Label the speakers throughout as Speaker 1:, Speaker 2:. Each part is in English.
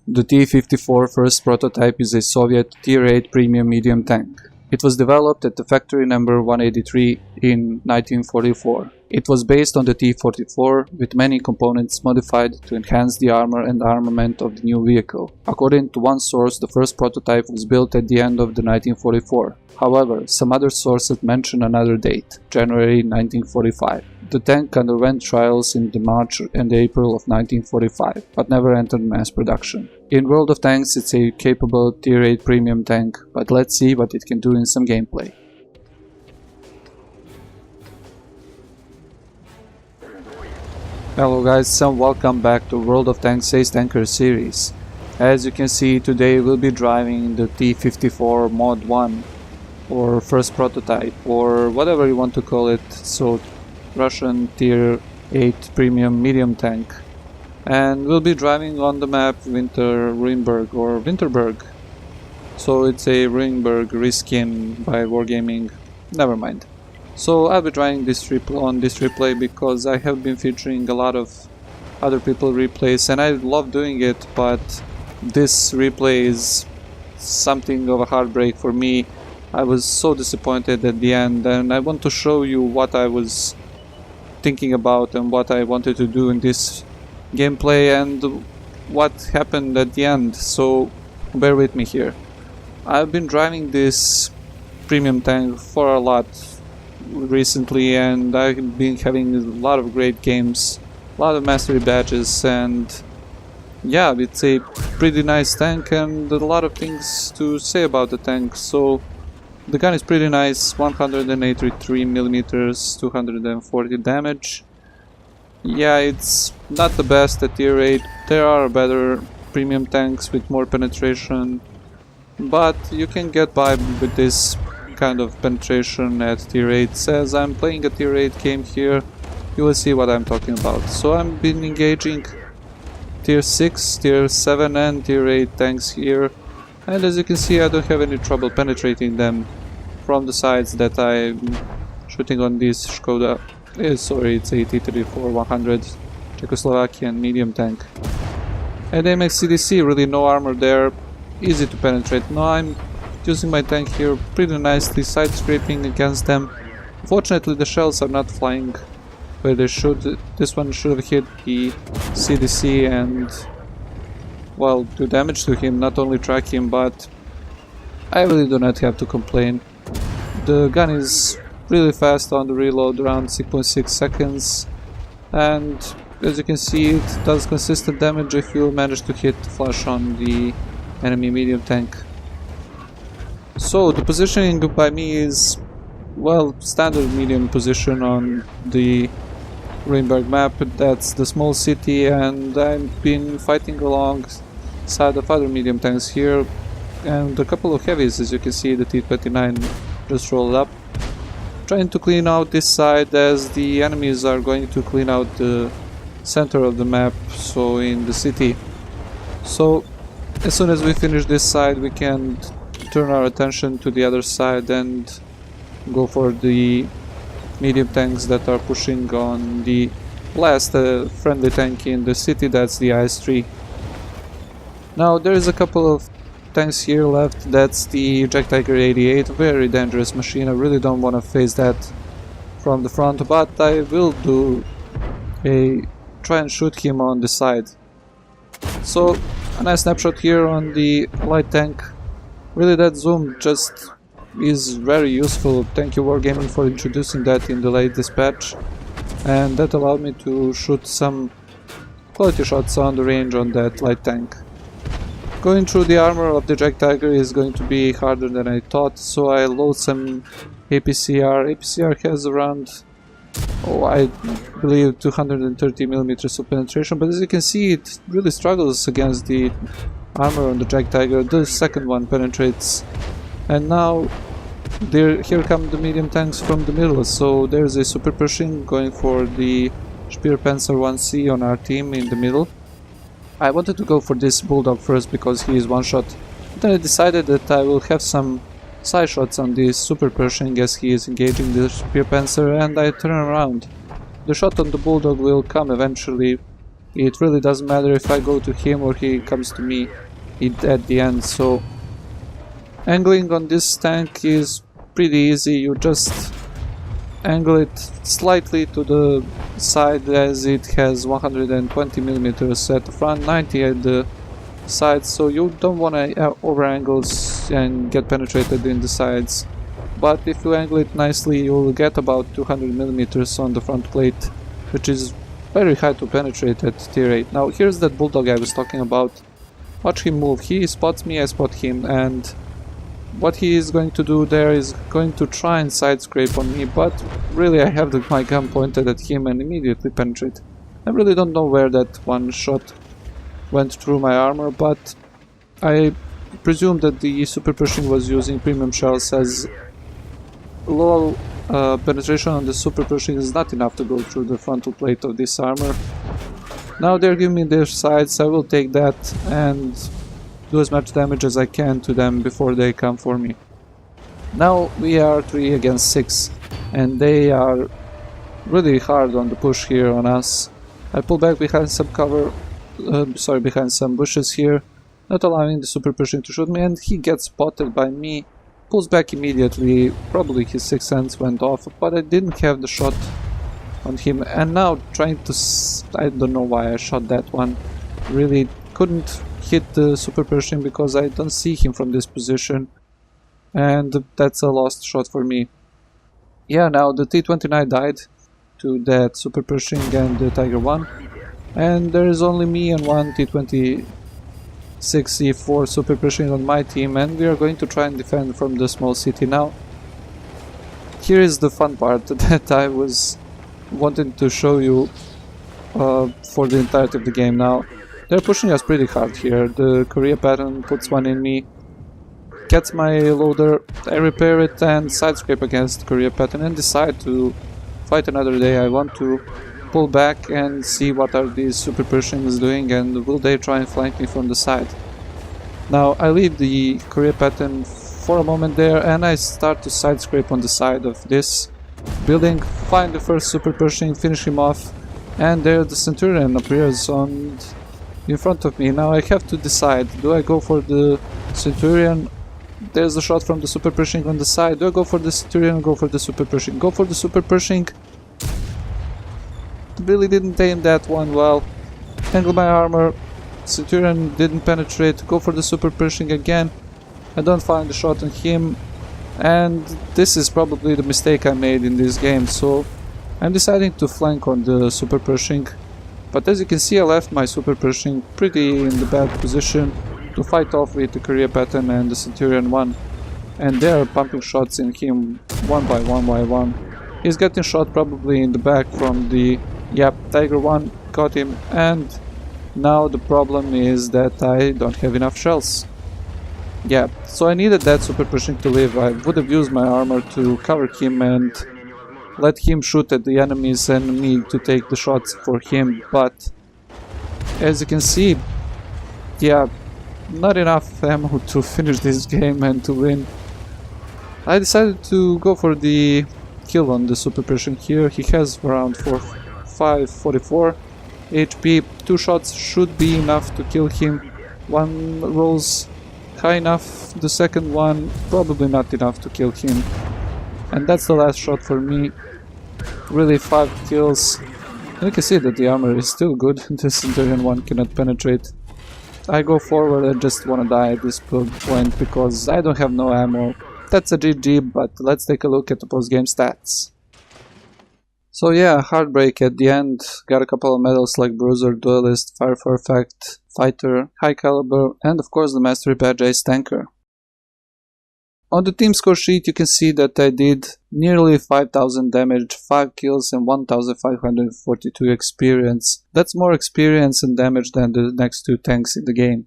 Speaker 1: The T-54 first prototype is a Soviet Tier 8 premium medium tank. It was developed at the factory number 183 in 1944. It was based on the T-44 with many components modified to enhance the armor and armament of the new vehicle. According to one source, the first prototype was built at the end of the 1944. However, some other sources mention another date, January 1945. The tank underwent trials in the March and April of 1945, but never entered mass production. In World of Tanks, it's a capable Tier 8 premium tank, but let's see what it can do in some gameplay. Hello guys, and welcome back to World of Tanks Ace Tanker series. As you can see, today we'll be driving the T-54 Mod 1, or first prototype, or whatever you want to call it, so Russian Tier 8 premium medium tank. And we'll be driving on the map Winterberg. So it's a Winterberg reskin by Wargaming, never mind. So I'll be trying this on this replay because I have been featuring a lot of other people replays and I love doing it, but this replay is something of a heartbreak for me. I was so disappointed at the end, and I want to show you what I was thinking about and what I wanted to do in this gameplay and what happened at the end, so bear with me here. I've been driving this premium tank for a lot recently and I've been having a lot of great games, a lot of mastery badges, and yeah, it's a pretty nice tank and a lot of things to say about the tank. So the gun is pretty nice, 183mm, 240 damage. Yeah, it's not the best at Tier 8, there are better premium tanks with more penetration, but you can get by with this kind of penetration at Tier 8. As I'm playing a Tier 8 game here, you will see what I'm talking about. So I've been engaging Tier 6, Tier 7 and Tier 8 tanks here, and as you can see I don't have any trouble penetrating them from the sides that I'm shooting on this Skoda. Sorry, it's a T-34 100 Czechoslovakian medium tank. And MXCDC, really no armor there, easy to penetrate. Now I'm using my tank here pretty nicely, side scraping against them. Fortunately the shells are not flying where they should. This one should have hit the CDC and, well, do damage to him, not only track him, but I really do not have to complain. The gun is really fast on the reload, around 6.6 seconds, and as you can see it does consistent damage if you manage to hit flush on the enemy medium tank. So the positioning by me is, well, standard medium position on the Winterberg map. That's the small city, and I've been fighting alongside of other medium tanks here and a couple of heavies. As you can see, the T-29 just rolled up, trying to clean out this side as the enemies are going to clean out the center of the map, so in the city. So as soon as we finish this side we can turn our attention to the other side and go for the medium tanks that are pushing on the last friendly tank in the city, that's the IS-3. Now there is a couple of tanks here left. That's the Jack Tiger 88, very dangerous machine. I really don't want to face that from the front, but I will try and shoot him on the side. So a nice snapshot here on the light tank. Really that zoom just is very useful. Thank you Wargaming for introducing that in the latest patch, and that allowed me to shoot some quality shots on the range on that light tank. Going through the armor of the Jack Tiger is going to be harder than I thought, so I load some APCR. APCR has around, I believe 230mm of penetration, but as you can see it really struggles against the armor on the Jack Tiger. The second one penetrates, and now here come the medium tanks from the middle, so there's a super pushing going for the Speerpanzer 1C on our team in the middle. I wanted to go for this Bulldog first because he is one shot, but then I decided that I will have some side shots on this super Pershing as he is engaging the Speerpanzer, and I turn around. The shot on the Bulldog will come eventually, It really doesn't matter if I go to him or he comes to me at the end. So angling on this tank is pretty easy. You just angle it slightly to the side, as it has 120mm at the front, 90 at the sides, so you don't want to over angles and get penetrated in the sides. But if you angle it nicely, you will get about 200mm on the front plate, which is very high to penetrate at tier 8. Now here's that bulldog I was talking about. Watch him move. He spots me, I spot him, and what he is going to do there is going to try and side scrape on me, but really I have my gun pointed at him and immediately penetrate. I really don't know where that one shot went through my armor, but I presume that the super pushing was using premium shells, as low penetration on the super pushing is not enough to go through the frontal plate of this armor. Now they're giving me their sides, I will take that and do as much damage as I can to them before they come for me. Now we are 3 against 6 and they are really hard on the push here on us. I pull back behind some cover, behind some bushes here, not allowing the super pushing to shoot me, and he gets spotted by me, pulls back immediately. Probably his sixth sense went off, but I didn't have the shot on him, and now trying to I don't know why I shot that one. Really couldn't hit the super pushing because I don't see him from this position, and that's a lost shot for me. Yeah, now the T-29 died to that super pushing and the Tiger 1, and there is only me and one T-26E4 super pushing on my team, and we are going to try and defend from the small city. Now here is the fun part that I was wanting to show you for the entirety of the game. Now they're pushing us pretty hard here. The Korea pattern puts one in me, gets my loader, I repair it and side scrape against Korea pattern and decide to fight another day. I want to pull back and see what are these super pushings doing and will they try and flank me from the side. Now I leave the Korea pattern for a moment there and I start to side scrape on the side of this building, find the first super pushing, finish him off, and there the Centurion appears in front of me. Now I have to decide, do I go for the Centurion? There's a shot from the super pushing on the side. Do I go for the Centurion or go for the super pushing? Go for the super pushing. Really didn't aim that one well. Angle my armor. Centurion didn't penetrate. Go for the super pushing again. I don't find the shot on him. And this is probably the mistake I made in this game. So I'm deciding to flank on the super pushing. But as you can see, I left my super pushing pretty in the bad position to fight off with the Korea pattern and the Centurion 1. And they are pumping shots in him one by one. He's getting shot probably in the back from the... Yep, Tiger 1 got him, and now the problem is that I don't have enough shells. Yeah, so I needed that super pushing to live. I would have used my armor to cover him and let him shoot at the enemies and me to take the shots for him, but as you can see, yeah, not enough ammo to finish this game and to win. I decided to go for the kill on the super pushing here. He has around 544 HP, 2 shots should be enough to kill him. One rolls high enough, the second one probably not enough to kill him. And that's the last shot for me. Really 5 kills. And you can see that the armor is still good. The Centurion 1 cannot penetrate. I go forward, I just wanna die at this point because I don't have no ammo. That's a GG, but let's take a look at the post-game stats. So yeah, heartbreak at the end. Got a couple of medals like Bruiser, Duelist, Fire for Effect, Fighter, High Caliber, and of course the Mastery Badge Ace Tanker. On the team score sheet you can see that I did nearly 5000 damage, 5 kills and 1542 experience. That's more experience and damage than the next 2 tanks in the game.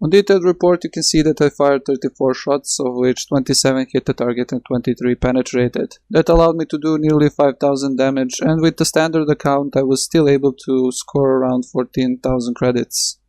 Speaker 1: On detailed report you can see that I fired 34 shots, of which 27 hit the target and 23 penetrated. That allowed me to do nearly 5000 damage, and with the standard account I was still able to score around 14,000 credits.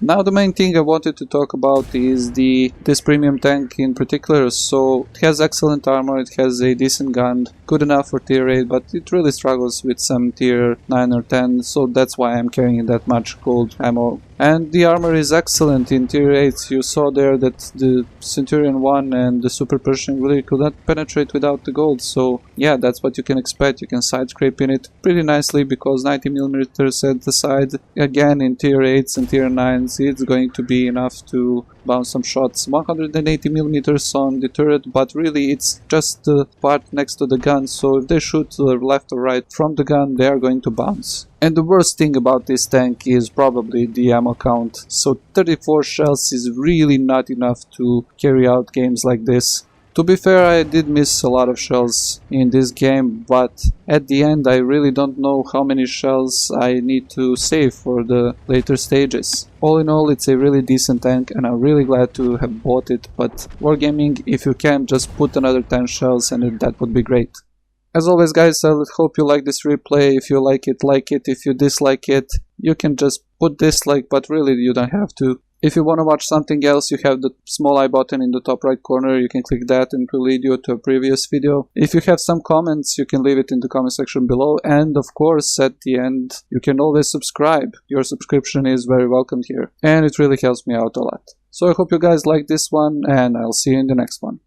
Speaker 1: Now the main thing I wanted to talk about is this premium tank in particular. So it has excellent armor, it has a decent gun, good enough for tier 8, but it really struggles with some tier 9 or 10, so that's why I'm carrying that much gold ammo. And the armor is excellent in tier 8. You saw there that the Centurion 1 and the Super Pershing really could not penetrate without the gold, so yeah, that's what you can expect. You can side scrape in it pretty nicely because 90mm set aside, again in tier 8s and tier 9s it's going to be enough to bounce some shots. 180mm on the turret, but really it's just the part next to the gun, so if they shoot left or right from the gun they are going to bounce. And the worst thing about this tank is probably the ammo count. So 34 shells is really not enough to carry out games like this. To be fair, I did miss a lot of shells in this game, but at the end I really don't know how many shells I need to save for the later stages. All in all, it's a really decent tank and I'm really glad to have bought it, but Wargaming, if you can, just put another 10 shells and that would be great. As always guys, I hope you like this replay. If you like it, like it. If you dislike it, you can just put dislike, but really you don't have to. If you want to watch something else, you have the small I button in the top right corner, you can click that and it will lead you to a previous video. If you have some comments, you can leave it in the comment section below, and of course at the end you can always subscribe. Your subscription is very welcomed here and it really helps me out a lot. So I hope you guys like this one and I'll see you in the next one.